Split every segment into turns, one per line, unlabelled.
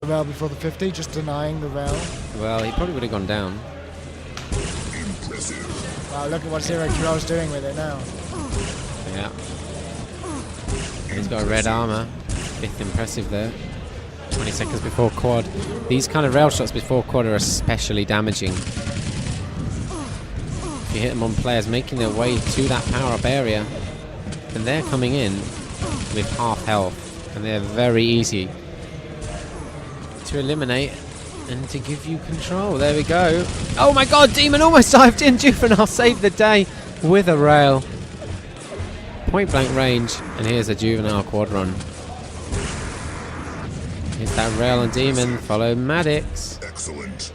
the rail before the 50, just denying the rail.
Well, he probably would have gone down.
Wow, look at what Zero QL is doing with it now.
Yeah. He's got a red armor. 5th impressive there. 20 seconds before quad. These kind of rail shots before quad are especially damaging. If you hit them on players making their way to that power-up area, and they're coming in with half health, and they're very easy to eliminate and to give you control. There we go. Oh my god, Demon almost dived in. Juvenile saved the day with a rail. Point blank range, and here's a Juvenile quad run. Here's that rail and Demon, follow Maddox.
Excellent.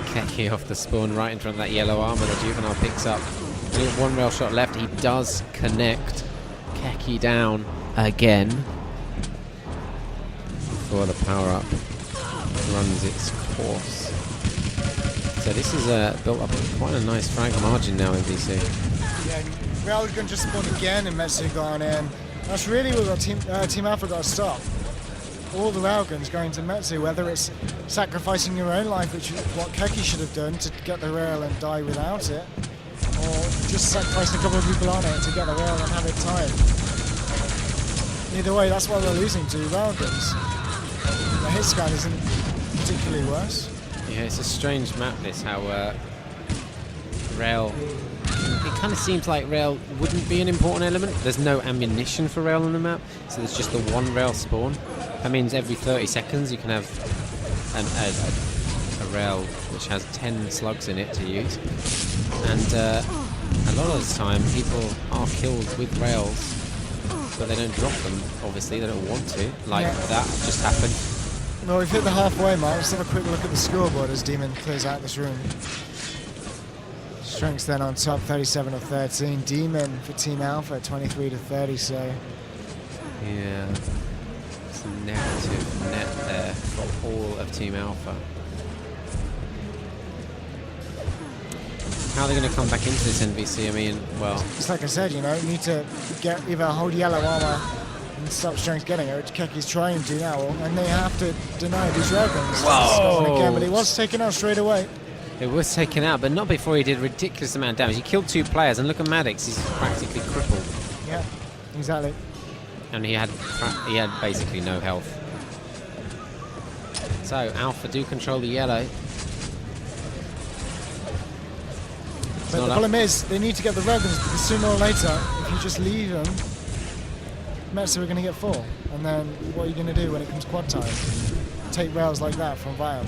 Keki off the spawn right in front of that yellow armor that Juvenile picks up. Only one rail shot left. He does connect. Keki down again before the power up runs its course. So this is built up quite a nice frag margin now in VC.
Yeah, Railgun just spawned again and Metsu gone in. That's really what Team Alpha got to stop. All the railguns going to Metsu, whether it's sacrificing your own life, which is what Keki should have done to get the rail and die without it, or just sacrificing a couple of people on it to get the rail and have it timed. Either way, that's why we're losing to railguns. The hit scan isn't particularly worse.
Yeah, it's a strange map this, how rail... It kind of seems like rail wouldn't be an important element. There's no ammunition for rail on the map, so there's just the one rail spawn. That means every 30 seconds you can have a rail which has 10 slugs in it to use. And a lot of the time people are killed with rails, but they don't drop them, obviously. They don't want to, like that just happened.
Well, we've hit the halfway mark. Let's have a quick look at the scoreboard as Demon clears out this room. Strengths then on top, 37 of 13. Demon for Team Alpha, 23 to 30. So
yeah, it's a negative net there for all of Team Alpha. How are they going to come back into this NVC? I mean, well,
it's like I said, you know, you need to get either hold yellow armor and stop Strength getting it, which Keki's trying to now, and they have to deny these railguns.
Whoa!
Again, but he was taken out straight away.
It was taken out, but not before he did a ridiculous amount of damage. He killed 2 players, and look at Maddox, he's practically crippled.
Yeah, exactly.
And he had basically no health. So Alpha do control the yellow.
But the problem is, they need to get the railguns, because sooner or later, if you just leave them, Metsu are going to get full. And then what are you going to do when it comes quad time? Take rails like that from Viam.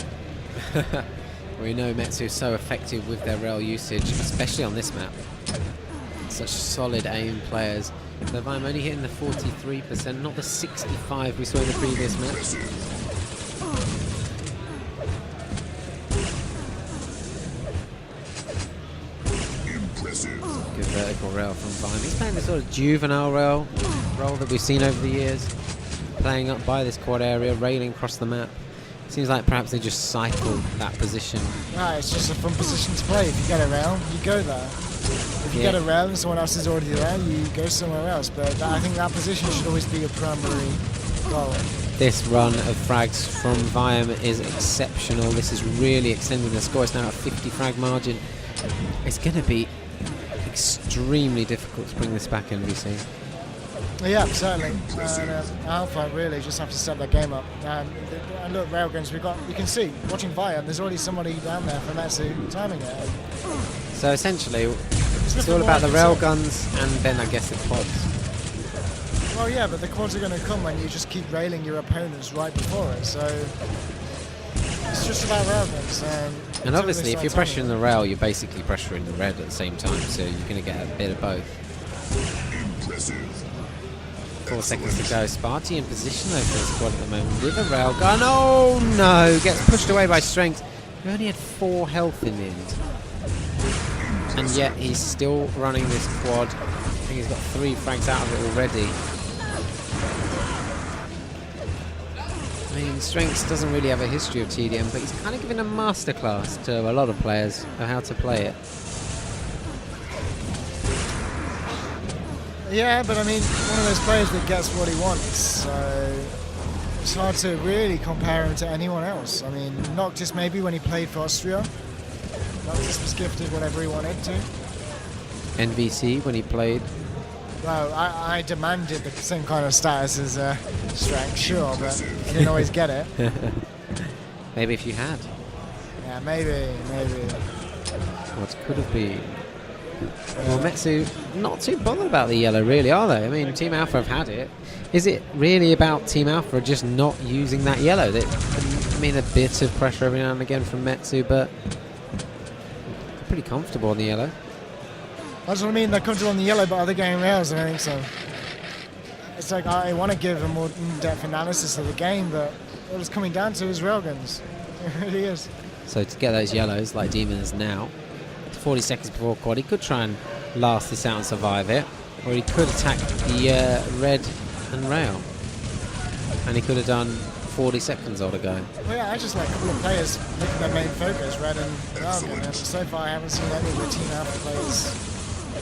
We know Metsu is so effective with their rail usage, especially on this map. Such solid aim players. So I'm only hitting the 43%, not the 65 we saw in the previous match. Good vertical rail from Vime. He's playing the sort of juvenile rail that we've seen over the years. Playing up by this quad area, railing across the map. Seems like perhaps they just cycle that position.
Right, it's just a fun position to play. If you get a rail, you go there. If you get a rail and someone else is already there, you go somewhere else. But I think that position should always be your primary goal.
This run of frags from Viam is exceptional. This is really extending the score. It's now a 50 frag margin. It's going to be extremely difficult to bring this back in VC.
Yeah, certainly. And Alpha really just have to step their game up. And look, railguns, we can see, watching Viam, there's already somebody down there for Metsu timing it.
So essentially, it's all about the railguns and then I guess the quads.
Well, yeah, but the quads are going to come when you just keep railing your opponents right before it. So it's just about railguns.
And obviously, if you're pressuring the rail, you're basically pressuring the red at the same time. So you're going to get a bit of both. 4 seconds to go. Sparty in position though for the squad at the moment with a railgun. Oh no! Gets pushed away by Strength. He only had 4 health in the end. And yet he's still running this quad. I think he's got 3 frags out of it already. I mean, Strength doesn't really have a history of TDM, but he's kind of giving a masterclass to a lot of players of how to play it.
Yeah, but I mean, one of those players that gets what he wants, so it's hard to really compare him to anyone else. I mean, Noctis maybe when he played for Austria. Noctis was gifted whatever he wanted to.
NVC when he played.
Well, I demanded the same kind of status as Strength, sure, but you didn't always get it.
Maybe if you had.
Yeah, maybe.
What could have been. Well, Metsu not too bothered about the yellow, really, are they? I mean, Team Alpha have had it. Is it really about Team Alpha just not using that yellow? I mean, a bit of pressure every now and again from Metsu, but pretty comfortable on the yellow.
That's what I mean, they're comfortable on the yellow, but are they getting rails? I think so. It's like I want to give a more in-depth analysis of the game, but what it's coming down to is railguns. It really is.
So to get those yellows, like Demons now, 40 seconds before quad, he could try and last this out and survive it, or he could attack the red and rail, and he could have done 40 seconds all to go.
Well, yeah, I just like a couple of players making their main focus red and railgun, and so far I haven't seen any of the Team Alpha players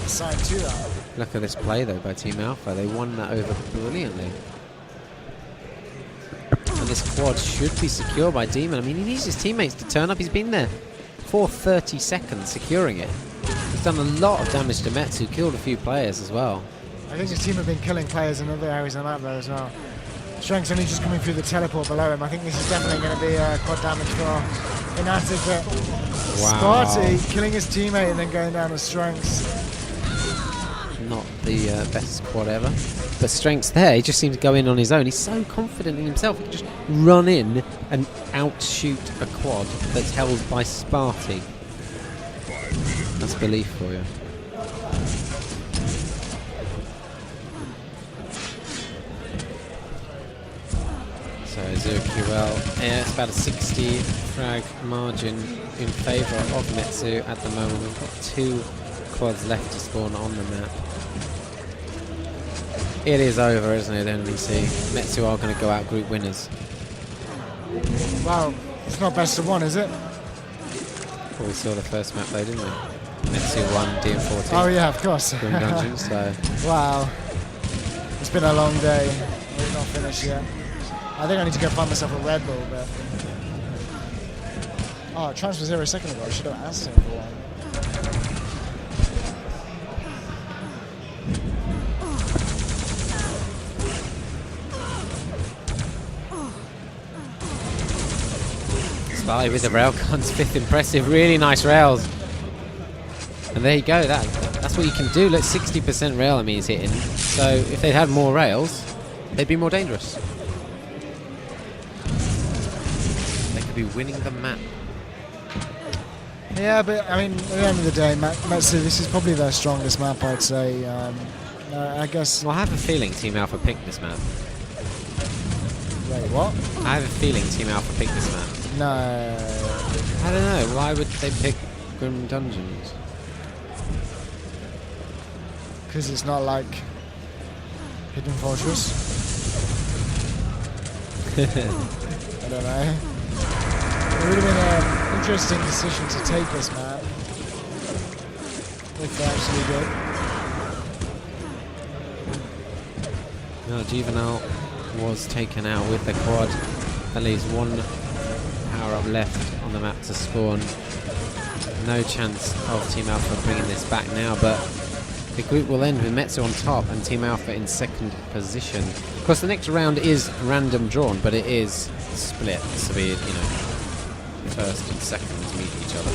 aside to that.
Look at this play though by Team Alpha, they won that over brilliantly. And this quad should be secure by Demon. I mean, he needs his teammates to turn up. He's been there for 30 seconds securing it. He's done a lot of damage to Metsu, killed a few players as well.
I think his team have been killing players in other areas of the map though as well. Strength's only just coming through the teleport below him. I think this is definitely going to be quad damage for Fnatic, but
Wow.
Sparty killing his teammate and then going down to Strengths.
Not the best quad ever. But Strength's there, he just seems to go in on his own. He's so confident in himself, he can just run in and outshoot a quad that's held by Sparty. That's belief for you. So Medion QL, yeah, it's about a 60 frag margin in favour of Metsu at the moment. We've got 2 quads left to spawn on the map. It is over, isn't it, NVC? Metsu are going to go out group winners.
Wow, it's not best of one, is it?
Well, we saw the first map though, didn't we? Metsu won DM14.
Oh yeah, of course.
Grim Dungeon, so...
Wow. It's been a long day. We're not finished yet. I think I need to go find myself a Red Bull, but... Oh, transfer 0 second ago. I should have asked him for one.
Sparty with the railguns, 5th impressive, really nice rails. And there you go, that's what you can do. Look, 60% rail, I mean, he's hitting. So if they'd had more rails, they'd be more dangerous. They could be winning the map.
Yeah, but I mean, at the end of the day, Metsu, this is probably their strongest map, I'd say. I guess...
Well, I have a feeling Team Alpha picked this map.
Wait, what?
I have a feeling Team Alpha picked this map.
No.
I don't know, why would they pick Grim Dungeons?
Because it's not like Hidden Fortress. I don't know. It would have been an interesting decision to take this map. If they actually did.
No, Juvenile was taken out with the quad. That leaves 1 power-up left on the map to spawn. No chance of Team Alpha bringing this back now, but the group will end with Metsu on top and Team Alpha in 2nd position. Of course, the next round is random drawn, but it is split, so be it, 1st and 2nd meet each other.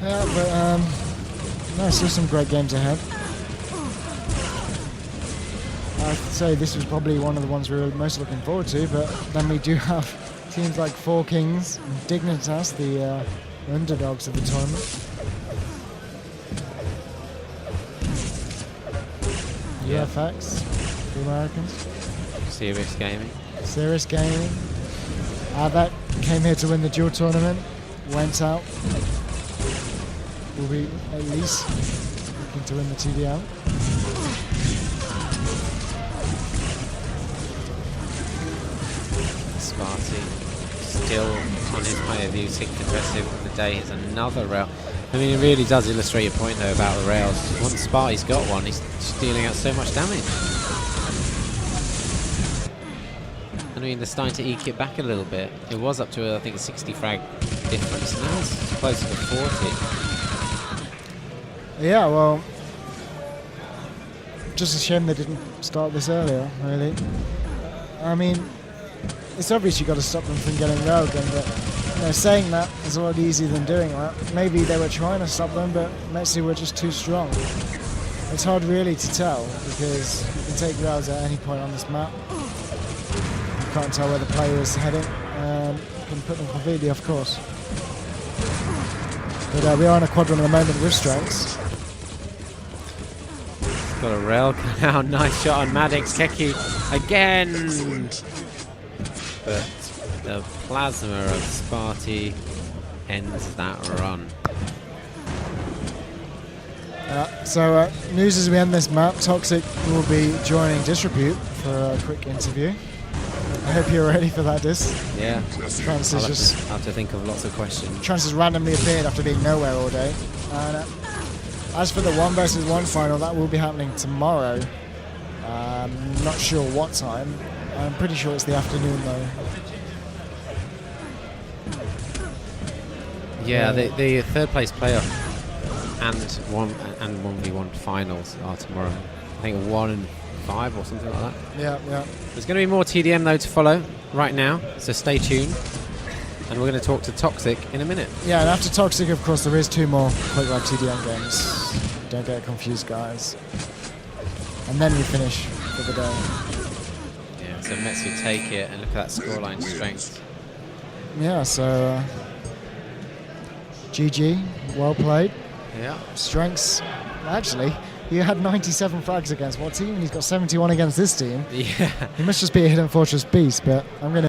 Yeah, but no, still some great games ahead. I'd say this was probably one of the ones we were most looking forward to, but then we do have teams like 4 Kings and Dignitas, the underdogs of the tournament.
Yeah.
UFX, the Americans.
Serious gaming.
Serious Gaming. That came here to win the dual tournament, went out. Will be at least looking to win the TDM.
Sparty still on his point of view, 6th aggressive of the day. Is another rail. I mean, it really does illustrate your point though about the rails. Once Sparty's got one, he's just dealing out so much damage. I mean, they're starting to eke it back a little bit. It was up to, I think, a 60 frag difference. Now it's closer to 40.
Yeah, well, just a shame they didn't start this earlier, really. I mean, it's obvious you've got to stop them from getting railgun, but you know, saying that is a lot easier than doing that. Maybe they were trying to stop them, but Metsu were just too strong. It's hard really to tell, because you can take rails at any point on this map. You can't tell where the player is heading, and you can put them completely off course. But we are on a quadrant at the moment with strengths.
Got a rail gun out. Nice shot on Maddox. Keki again. But the plasma of Sparty ends that run.
So news as we end this map, Toxic will be joining Disrepute for a quick interview. I hope you're ready for that, Dis.
Yeah.
Francis just
have to think of lots of questions.
Francis randomly appeared after being nowhere all day. And as for the 1 versus 1 final, that will be happening tomorrow. Not sure what time. I'm pretty sure it's the afternoon though.
Yeah, the third place playoff and 1v1 finals are tomorrow. I think 1 and 5 or something like that.
Yeah.
There's going to be more TDM though to follow right now, so stay tuned. And we're going to talk to Toxic in a minute.
Yeah, and after Toxic, of course, there is 2 more Quick Live TDM games. Don't get confused, guys. And then we finish for the day.
Yeah, so Metsu take it, and look at that scoreline strength.
Yeah, so GG, well played.
Yeah.
Strengths, actually, he had 97 frags against what team? And he's got 71 against this team.
Yeah.
He must just be a Hidden Fortress beast, but I'm going to